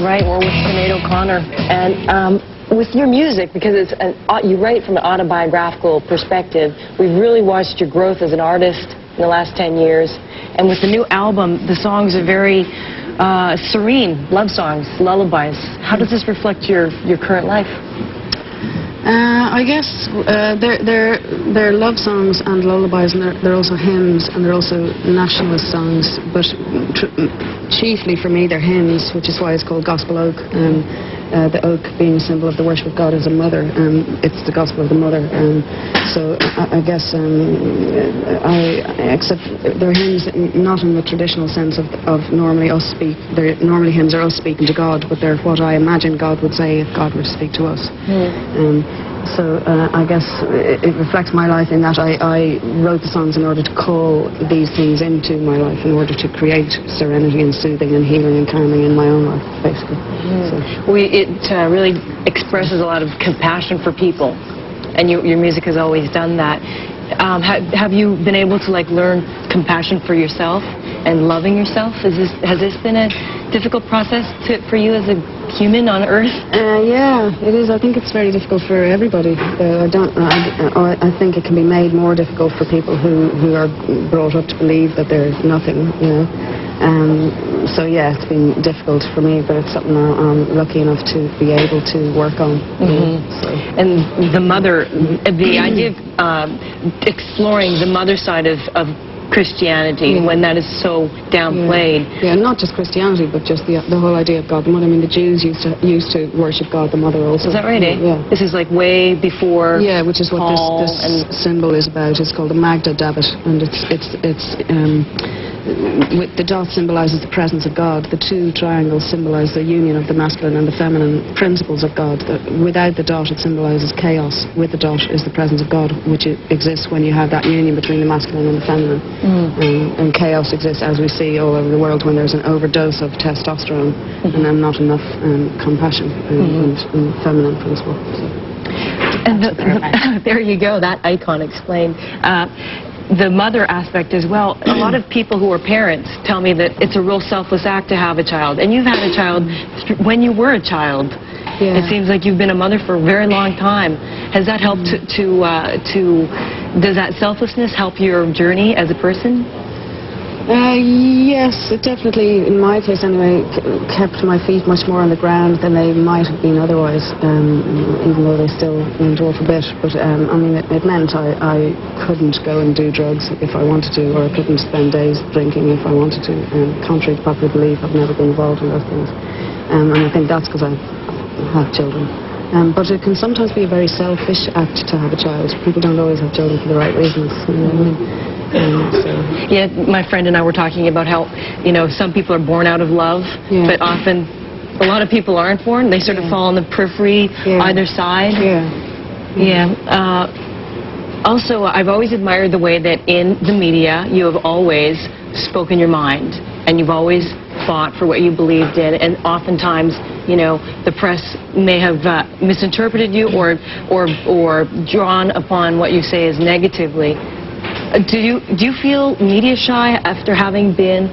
right, we're with Sinead O'Connor, and with your music, because it's you write from an autobiographical perspective, we've really watched your growth as an artist in the last 10 years, and with the new album, the songs are very serene, love songs, lullabies. How does this reflect your current life? I guess they're love songs and lullabies, and they're also hymns, and they're also nationalist songs, but chiefly for me they're hymns, which is why it's called Gospel Oak. The oak being a symbol of the worship of God as a mother, it's the gospel of the mother. So I guess except they're hymns not in the traditional sense of normally us speak. Normally hymns are us speaking to God, but they're what I imagine God would say if God were to speak to us. So I guess it reflects my life in that I wrote the songs in order to call these things into my life, in order to create serenity and soothing and healing and calming in my own life, basically. So. It really expresses a lot of compassion for people, and your music has always done that. Have you been able to learn compassion for yourself and loving yourself? Has this been a difficult process for you as a human on Earth? Yeah, it is. I think it's very difficult for everybody. I think it can be made more difficult for people who are brought up to believe that they're nothing, you know. So yeah, it's been difficult for me, but it's something I'm lucky enough to be able to work on. So. And the mother, the idea of exploring the mother side of Christianity, when that is so downplayed. Yeah, not just Christianity, but just the whole idea of God the Mother. I mean, the Jews used to worship God the Mother also. Is that right, eh? Yeah. This is way before which is what this symbol is about. It's called the Magda David, and with the dot symbolizes the presence of God. The two triangles symbolize the union of the masculine and the feminine principles of God. Without the dot, it symbolizes chaos. With the dot is the presence of God, which exists when you have that union between the masculine and the feminine. And chaos exists, as we see all over the world, when there's an overdose of testosterone and then not enough compassion and feminine principle. So. And there you go, that icon explained. The mother aspect as well. A lot of people who are parents tell me that it's a real selfless act to have a child. And you've had a child when you were a child. Yeah. It seems like you've been a mother for a very long time. Has that helped does that selflessness help your journey as a person? Yes, it definitely, in my case anyway, kept my feet much more on the ground than they might have been otherwise, even though they still went off a bit. But I mean, it meant I couldn't go and do drugs if I wanted to, or I couldn't spend days drinking if I wanted to. Contrary to popular belief, I've never been involved in those things. And I think that's because I have children. But it can sometimes be a very selfish act to have a child. People don't always have children for the right reasons. You know what I mean? Yeah, my friend and I were talking about how, some people are born out of love, but often a lot of people aren't born. They sort of fall on the periphery, either side. Also, I've always admired the way that in the media you have always spoken your mind, and you've always fought for what you believed in, and oftentimes, the press may have misinterpreted you or drawn upon what you say as negatively. Do you feel media shy after having been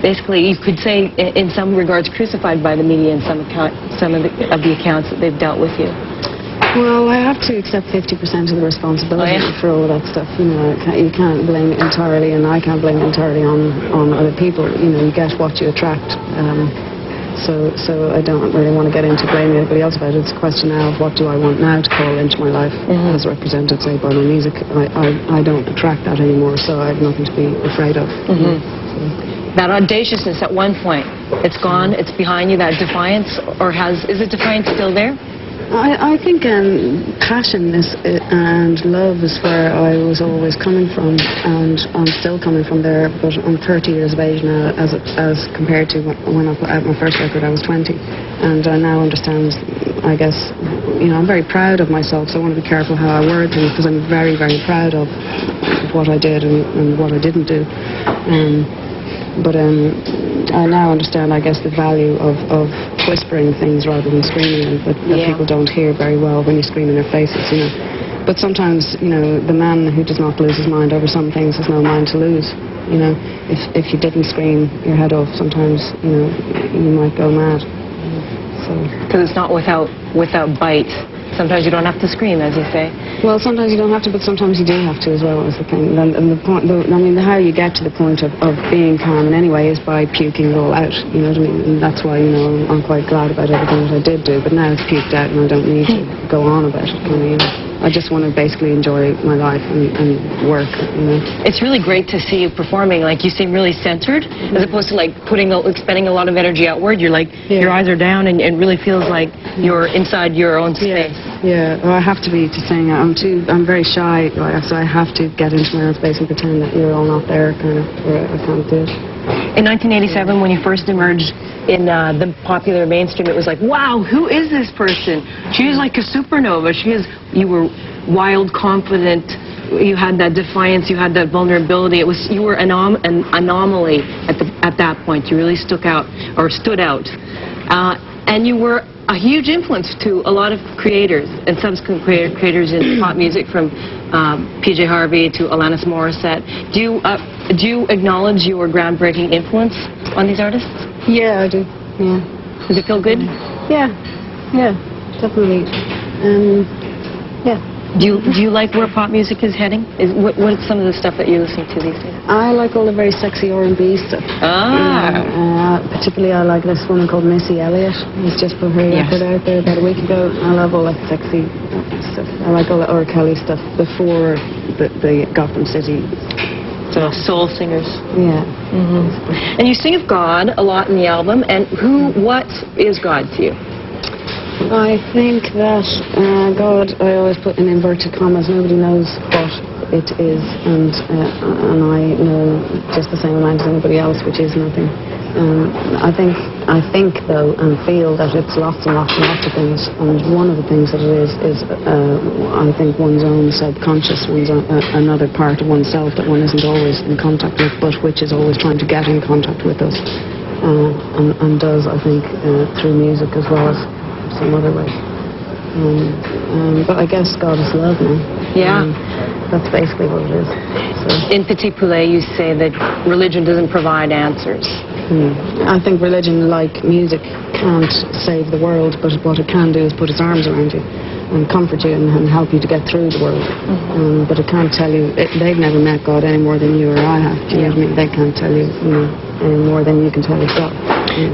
basically, you could say, in some regards, crucified by the media in some of the accounts that they've dealt with you? Well, I have to accept 50% of the responsibility for all of that stuff. You can't blame it entirely, and I can't blame it entirely on other people. You get what you attract. So I don't really want to get into blaming anybody else about it. It's a question now of what do I want now to call into my life as represented, say, by my music. I don't attract that anymore, so I have nothing to be afraid of. That audaciousness at one point, it's gone, it's behind you, that defiance, or is it defiance still there? I think passion and love is where I was always coming from, and I'm still coming from there, but I'm 30 years of age now as compared to when I put out my first record. I was 20, and I now understand, I guess, I'm very proud of myself, so I want to be careful how I word things, because I'm very, very proud of what I did and what I didn't do. But I now understand, I guess, the value of whispering things rather than screaming them, that people don't hear very well when you scream in their faces, But sometimes, you know, the man who does not lose his mind over some things has no mind to lose. You know, if you didn't scream your head off, sometimes, you know, you might go mad. So. Because it's not without bite. Sometimes you don't have to scream, as you say. Well, sometimes you don't have to, but sometimes you do have to as well, is the thing. And the point, I mean, how you get to the point of being calm in any way is by puking it all out, you know what I mean? And that's why, you know, I'm quite glad about everything that I did do, but now it's puked out and I don't need to go on about it, kind of, you know. I just want to basically enjoy my life and work, you know. It's really great to see you performing. Like, you seem really centered, as opposed to, like, expending a lot of energy outward. You're like, your eyes are down and it really feels like you're inside your own space. Yeah, well, I have to be to sing. I'm very shy, so I have to get into my own space and pretend that you're all not there, kind of, or I can't do it. In 1987, when you first emerged in the popular mainstream, it was like, wow, who is this person? She's like a supernova. You were wild, confident. You had that defiance. You had that vulnerability. You were an anomaly at that point. You really stood out, and you were a huge influence to a lot of creators and subsequent creators in pop music, from PJ Harvey to Alanis Morissette. Do you acknowledge your groundbreaking influence on these artists? Yeah, I do. Yeah. Does it feel good? Yeah. Yeah, definitely. Yeah. Do you like where pop music is heading? What's some of the stuff that you're listening to these days? I like all the very sexy R&B stuff. Particularly I like this woman called Missy Elliott, who's just put her record out there about a week ago. I love all that sexy stuff. I like all the R. Kelly stuff before the Gotham City. So soul singers. Yeah. Mm-hmm. And you sing of God a lot in the album. And what is God to you? I think that God, I always put in inverted commas, nobody knows what it is, and I know just the same amount as anybody else, which is nothing. I think though, and feel that it's lots and lots and lots of things, and one of the things that it is I think one's own subconscious, another part of oneself that one isn't always in contact with, but which is always trying to get in contact with us, and does, I think, through music as well as some other way. But I guess God is love now. Yeah. That's basically what it is. So. In Petit Poulet, you say that religion doesn't provide answers. I think religion, like music, can't save the world, but what it can do is put its arms around you and comfort you and help you to get through the world. But it can't tell you, they've never met God any more than you or I have. Do you know what I mean? They can't tell you, any more than you can tell yourself.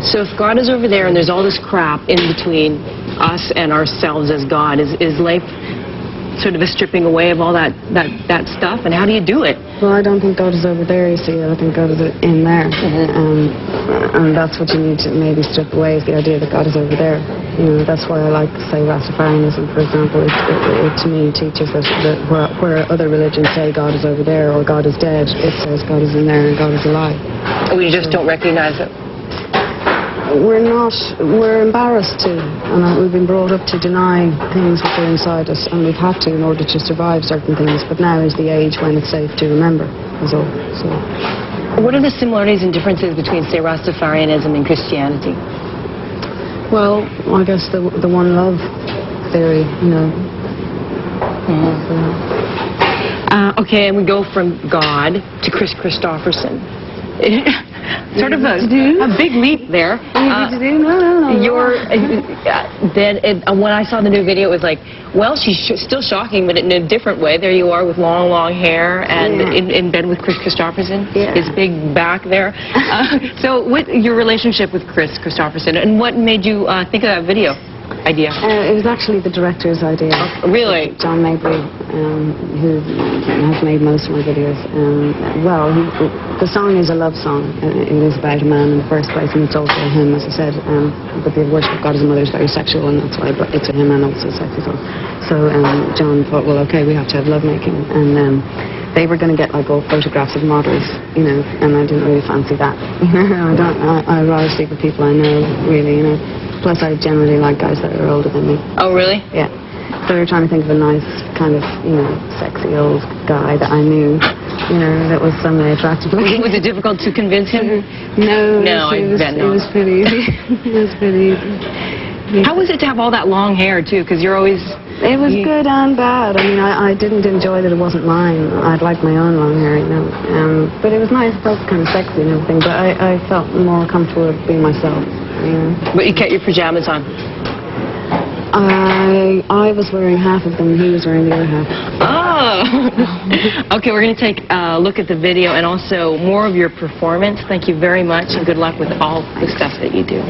So if God is over there and there's all this crap in between us and ourselves as God, is life sort of a stripping away of all that stuff? And how do you do it? Well, I don't think God is over there, you see. I think God is in there. And that's what you need to maybe strip away, is the idea that God is over there. You know, that's why I like, say, Rastafarianism, for example. It to me teaches that where other religions say God is over there or God is dead, it says God is in there and God is alive. We just don't recognize it. We're embarrassed to, and we've been brought up to deny things which are inside us, and we've had to in order to survive certain things, but now is the age when it's safe to remember, is all. So. What are the similarities and differences between, say, Rastafarianism and Christianity? Well, I guess the one love theory, you know. Okay, and we go from God to Chris Christopherson. Sort of a big leap there. No. When I saw the new video, it was like, well, she's still shocking, but in a different way. There you are with long hair and in bed with Chris Christopherson, his big back there. So what your relationship with Chris Christopherson, and what made you think of that video idea? It was actually the director's idea. Oh, really? John Mabry, who has made most of my videos. Well, the song is a love song. It is about a man in the first place, and it's also a hymn, as I said. But the worship of God as a mother is very sexual, and that's why it's a hymn and also a sexy song. So John thought, well, okay, we have to have lovemaking. And they were going to get like all photographs of models, you know, and I didn't really fancy that. I rather sleep with people I know, really, you know. Plus, I generally like guys that are older than me. Oh, really? Yeah. So we were trying to think of a nice, kind of, you know, sexy old guy that I knew, you know, that was someday attractive. Was it difficult to convince him? No, it was pretty easy. It was pretty easy. Yeah. How was it to have all that long hair, too? Because you're always It was good and bad. I mean, I didn't enjoy that it wasn't mine. I'd like my own long hair, you know. But it was nice. It felt kind of sexy and everything. But I felt more comfortable being myself. You know. But you kept your pajamas on. I was wearing half of them, and he was wearing the other half. Oh! Okay, we're going to take a look at the video and also more of your performance. Thank you very much, and good luck with all the stuff that you do.